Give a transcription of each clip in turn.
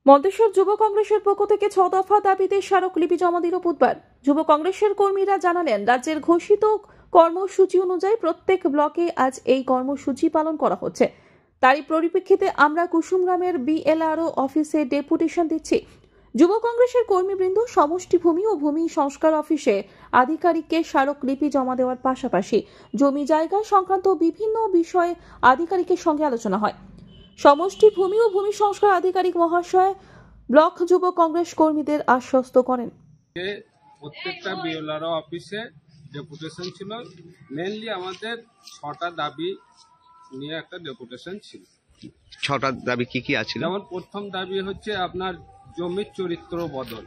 মন্তেশ্বর যুব কংগ্রেসের পক্ষ থেকে 6 দফা দাবিতে স্মারকলিপি জমা দিল বুধবার। যুব কংগ্রেসের কর্মীরা জানালেন, রাজ্যের ঘোষিত কর্মসূচি অনুযায়ী প্রত্যেক ব্লকে আজ এই কর্মসূচি পালন করা হচ্ছে। তারই পরিপ্রেক্ষিতে আমরা কুসুমগ্রামের বিএলআরও অফিসে ডেপুটেশন দিচ্ছি। যুব কংগ্রেসের কর্মীবৃন্দ সমষ্টি ভূমি ও ভূমি সংস্কার অফিসে আধিকারিককে স্মারকলিপি জমা দেওয়ার পাশাপাশি জমি জায়গা সংক্রান্ত বিভিন্ন বিষয়ে আধিকারিকের সঙ্গে আলোচনা হয়। সমষ্টি ভূমি ও ভূমি সংস্কার আধিকারিক মহাশয় ব্লক যুব কংগ্রেস কর্মীদের আশ্বস্ত করেন। প্রত্যেকটা বিএলআরও অফিসে ডেপুটেশন ছিল। মেনলি আমাদের 6টা দাবি নিয়ে একটা ডেপুটেশন ছিল। 6টা দাবি কি কি আছে? যেমন প্রথম দাবি হচ্ছে আপনার জমির চরিত্র বদল।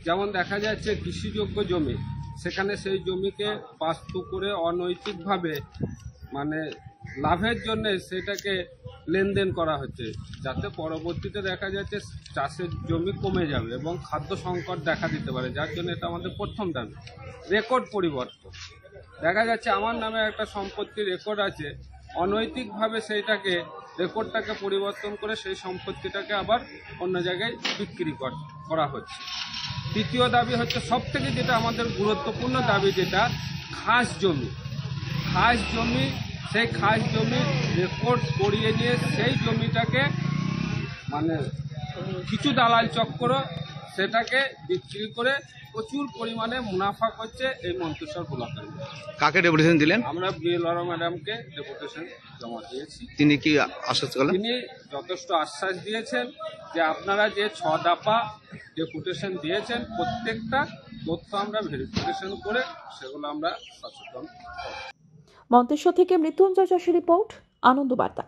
যেমন দেখা যাচ্ছে কৃষিযোগ্য জমি, সেখানে সেই জমিকে বাস্তু করে অনৈতিকভাবে মানে লাভের জন্য সেটাকে লেনদেন করা হচ্ছে, যাতে পরবর্তীতে দেখা যাচ্ছে চাষের জমি কমে যাবে এবং খাদ্য সংকট দেখা দিতে পারে, যার জন্য এটা আমাদের প্রথম দাবি। রেকর্ড পরিবর্তন, দেখা যাচ্ছে আমার নামে একটা সম্পত্তির রেকর্ড আছে, অনৈতিকভাবে সেইটাকে রেকর্ডটাকে পরিবর্তন করে সেই সম্পত্তিটাকে আবার অন্য জায়গায় বিক্রি করা হচ্ছে। তৃতীয় দাবি হচ্ছে সবথেকে যেটা আমাদের গুরুত্বপূর্ণ দাবি, যেটা খাস জমি। সেই খাস জমির রেকর্ড করিয়ে নিয়ে সেই জমিটাকে মানে কিছু দালাল চক্র সেটাকে বিক্রি করে প্রচুর পরিমাণে মুনাফা করছে এই মন্তেশ্বর ব্লকের। কাকে ডেপুটেশন দিলেন? আমরা বিএলআরও ম্যাডামকে ডেপুটেশন জমা দিয়েছি। তিনি কি আশ্বাস করলেন? তিনি যথেষ্ট আশ্বাস দিয়েছেন যে আপনারা যে 6 দফা ডেপুটেশন দিয়েছেন প্রত্যেকটা তথ্য আমরা ভেরিফিকেশন করে সেগুলো আমরা সচেতন। মন্তেশ্বর থেকে মৃত্যুঞ্জয় যশের রিপোর্ট, আনন্দ বার্তা।